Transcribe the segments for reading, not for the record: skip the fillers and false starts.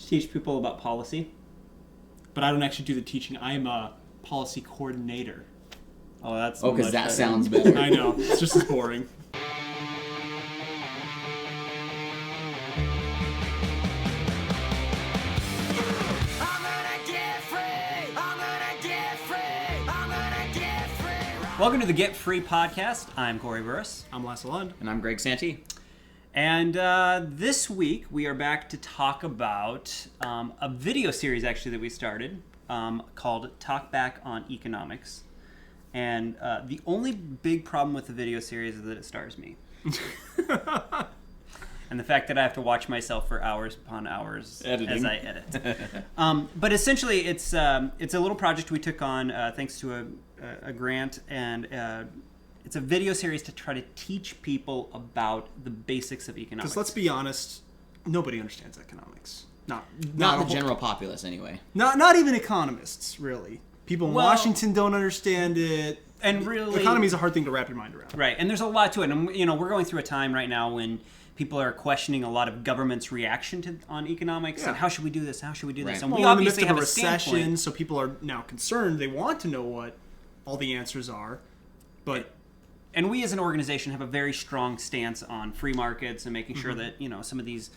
teach people about policy. But I don't actually do the teaching. I am a policy coordinator. Oh, that's because that sounds better. I know. It's just as boring. Welcome to the Get Free Podcast. I'm Corey Burris. I'm Lasse Lund. And I'm Greg Santee. And this week we are back to talk about a video series actually that we started called Talk Back on Economics. And the only big problem with the video series is that it stars me. And the fact that I have to watch myself for hours upon hours Editing. as I edit. But essentially it's a little project we took on thanks to a grant, and it's a video series to try to teach people about the basics of economics. Because let's be honest, nobody understands economics. Not the general populace, anyway. Not even economists, really. People in Washington don't understand it. And really, economy is a hard thing to wrap your mind around. Right, and there's a lot to it. And we're going through a time right now when people are questioning a lot of government's reaction on economics and how should we do this? How should we do this? And we obviously have a recession, so people are now concerned. They want to know what all the answers are, but. And we as an organization have a very strong stance on free markets and making sure that, some of these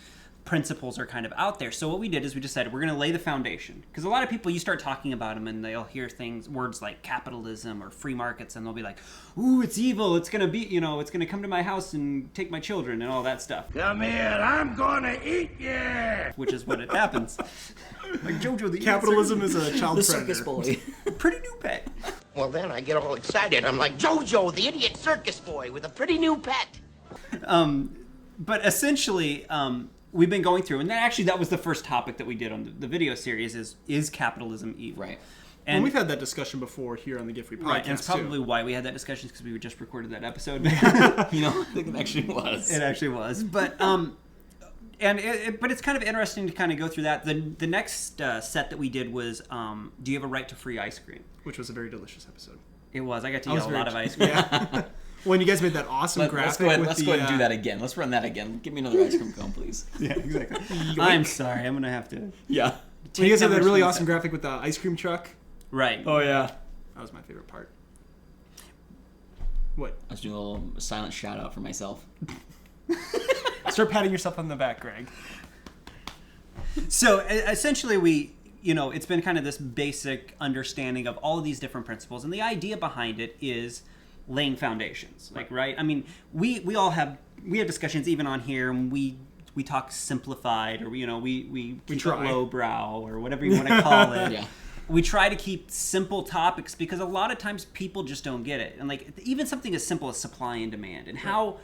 principles are kind of out there. So what we did is we decided we're going to lay the foundation. Because a lot of people, you start talking about them and they'll hear words like capitalism or free markets, and they'll be like, ooh, it's evil. It's going to be, it's going to come to my house and take my children and all that stuff. Come here, I'm going to eat you. Which is what it happens. Like JoJo, the capitalism is a child the predator. circus boy. Pretty new pet. Well, then I get all excited. I'm like JoJo, the idiot circus boy with a pretty new pet. But essentially, we've been going through, and that was the first topic that we did on the video series is capitalism evil? Right. And we've had that discussion before here on the Get Free Podcast. Right, and it's probably why we had that discussion, because we just recorded that episode. The connection was. It actually was. But but it's kind of interesting to kind of go through that. The next set that we did was, do you have a right to free ice cream? Which was a very delicious episode. It was. I got to eat a lot of ice cream. Yeah. When you guys made that awesome graphic. Let's go ahead and do that again. Let's run that again. Give me another ice cream cone, please. Yeah, exactly. I'm sorry. I'm going to have to. Yeah. When you guys had that really awesome graphic with the ice cream truck. Right. Oh, yeah. That was my favorite part. What? I was doing a little silent shout out for myself. Start patting yourself on the back, Greg. So essentially it's been kind of this basic understanding of all of these different principles, and the idea behind it is laying foundations. Right? I mean, we have discussions even on here, and we talk simplified, or we keep it lowbrow, or whatever you want to call it. Yeah. We try to keep simple topics because a lot of times people just don't get it, and even something as simple as supply and demand, and how.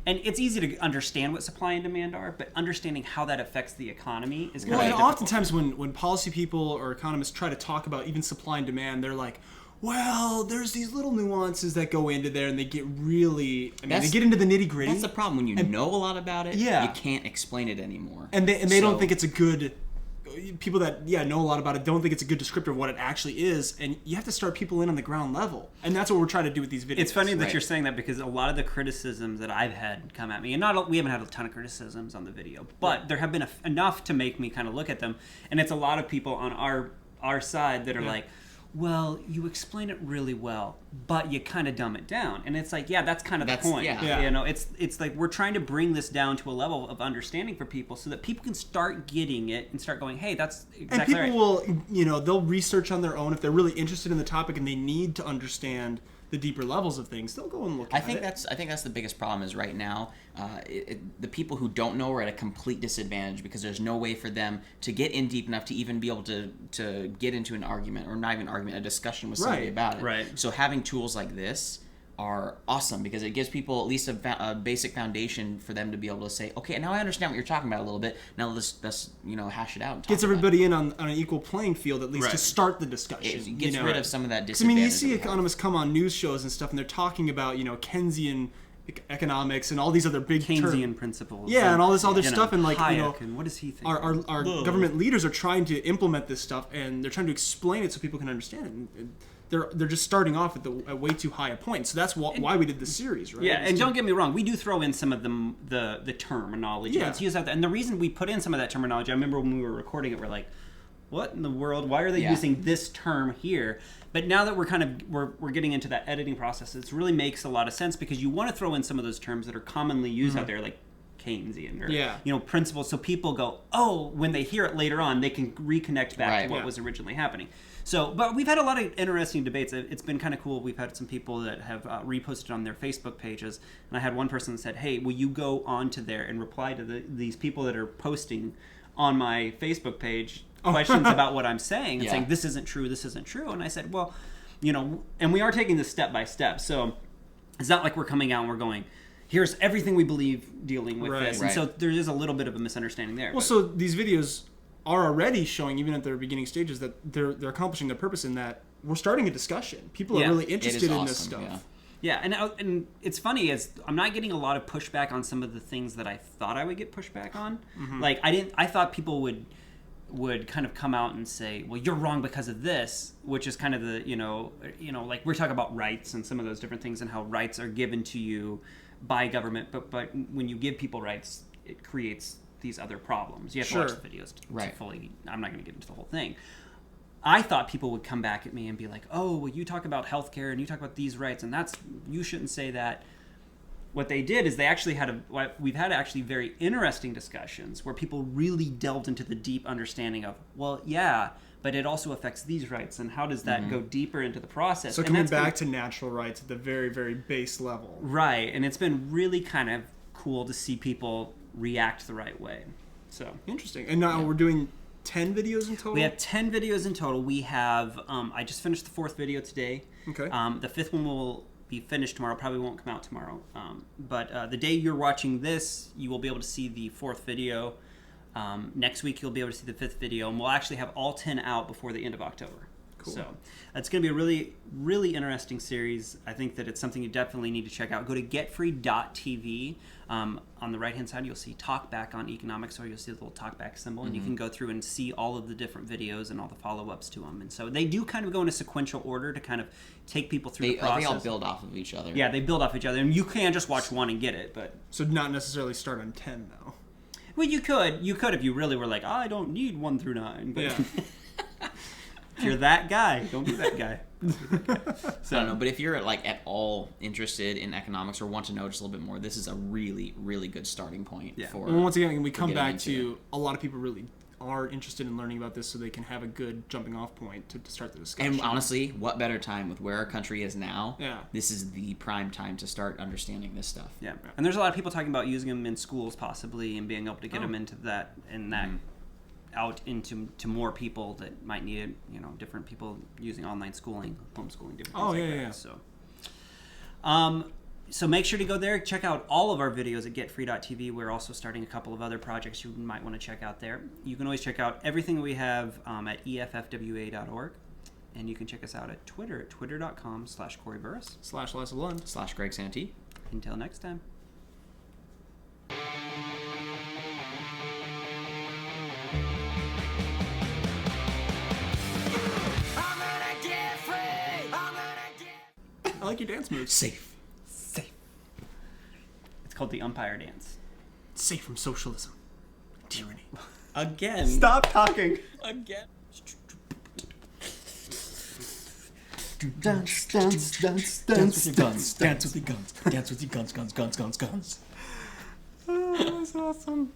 And it's easy to understand what supply and demand are, but understanding how that affects the economy is kind of difficult. Oftentimes when policy people or economists try to talk about even supply and demand, they're like, well, there's these little nuances that go into there, and they get really, they get into the nitty-gritty. That's the problem. When you know a lot about it, you can't explain it anymore. And they don't think it's a good... People that know a lot about it don't think it's a good descriptor of what it actually is, and you have to start people in on the ground level, and that's what we're trying to do with these videos. It's funny that you're saying that, because a lot of the criticisms that I've had come at me, and we haven't had a ton of criticisms on the video, but there have been enough to make me kind of look at them, and it's a lot of people on our side that are like, well, you explain it really well, but you kind of dumb it down. And it's like, that's kind of the point. Yeah. It's like we're trying to bring this down to a level of understanding for people so that people can start getting it and start going, hey, that's exactly right. And people will, they'll research on their own. If they're really interested in the topic and they need to understand the deeper levels of things, they'll go and look at it. I think that's the biggest problem is right now, the people who don't know are at a complete disadvantage, because there's no way for them to get in deep enough to even be able to get into an argument, or not even an argument, a discussion with somebody about it. Right. So having tools like this are awesome, because it gives people at least a basic foundation for them to be able to say, okay, now I understand what you're talking about a little bit. Now let's hash it out. And gets everybody in on an equal playing field, at least to start the discussion. It gets rid of some of that disadvantage. You see economists come on news shows and stuff, and they're talking about Keynesian economics and all these other big Keynesian principles. Yeah, and all this other stuff, and Hayek, and what does he think? Our government leaders are trying to implement this stuff, and they're trying to explain it so people can understand it. And they're just starting off at way too high a point. So that's why we did the series, right? Yeah, and don't get me wrong, we do throw in some of the terminology that's used out there. And the reason we put in some of that terminology, I remember when we were recording it, we're like, what in the world? Why are they using this term here? But now that we're getting into that editing process, it really makes a lot of sense because you want to throw in some of those terms that are commonly used out there, like Keynesian or principles, so people go, oh, when they hear it later on, they can reconnect back to what was originally happening. So, but we've had a lot of interesting debates. It's been kind of cool. We've had some people that have reposted on their Facebook pages, and I had one person that said, hey, will you go onto there and reply to these people that are posting on my Facebook page questions about what I'm saying and saying, this isn't true, this isn't true. And I said, well, and we are taking this step by step. So it's not like we're coming out and we're going, here's everything we believe dealing with this. And so there is a little bit of a misunderstanding there. Well, so these videos are already showing, even at their beginning stages, that they're accomplishing their purpose in that we're starting a discussion. People are really interested in this stuff. Yeah, and it's funny is I'm not getting a lot of pushback on some of the things that I thought I would get pushback on. Like I thought people would kind of come out and say, well, you're wrong because of this, which is kind of the like we're talking about rights and some of those different things and how rights are given to you by government, but when you give people rights, it creates these other problems. You have to watch the videos to fully. I'm not going to get into the whole thing. I thought people would come back at me and be like, oh, well, you talk about healthcare and you talk about these rights and you shouldn't say that. What they did is they actually we've had actually very interesting discussions where people really delved into the deep understanding of, well, yeah, but it also affects these rights, and how does that go deeper into the process? So coming back to natural rights at the very, very base level. Right, and it's been really kind of cool to see people react the right way. So interesting. And now we're doing 10 videos in total? We have 10 videos in total. We have, I just finished the 4th video today. Okay. The 5th one will be finished tomorrow, probably won't come out tomorrow. But the day you're watching this, you will be able to see the 4th video. Next week, you'll be able to see the 5th video, and we'll actually have all 10 out before the end of October. Cool. So it's going to be a really, really interesting series. I think that it's something you definitely need to check out. Go to getfree.tv. On the right-hand side, you'll see Talkback on economics, or you'll see the little Talkback symbol, and you can go through and see all of the different videos and all the follow-ups to them. And so they do kind of go in a sequential order to kind of take people through the process. They all build off of each other. Yeah, they build off each other, and you can't just watch one and get it. But so not necessarily start on 10, though. Well, you could if you really were like, oh, I don't need 1 through 9. But if you're that guy, don't be that guy. So I don't know, but if you're like at all interested in economics or want to know just a little bit more, this is a really, really good starting point for. And once again, we come back to a lot of people really are interested in learning about this, so they can have a good jumping off point to start the discussion. And honestly, what better time with where our country is now? Yeah. This is the prime time to start understanding this stuff. Yeah. And there's a lot of people talking about using them in schools possibly and being able to get them into that and that out into more people that might need it, different people using online schooling, homeschooling, different things that. So make sure to go there, check out all of our videos at getfree.tv. We're also starting a couple of other projects you might want to check out there. You can always check out everything we have at EFFWA.org. And you can check us out at Twitter at twitter.com/Corey Burris. /Lisa Lund. /Greg Santee. Until next time. I like your dance moves. Safe. It's called the umpire dance. Safe from socialism. Tyranny. Again. Stop talking. Again. Dance, dance, dance, dance, dance, dance with the guns. Dance with the guns, guns, guns, guns, guns. Oh, that's awesome.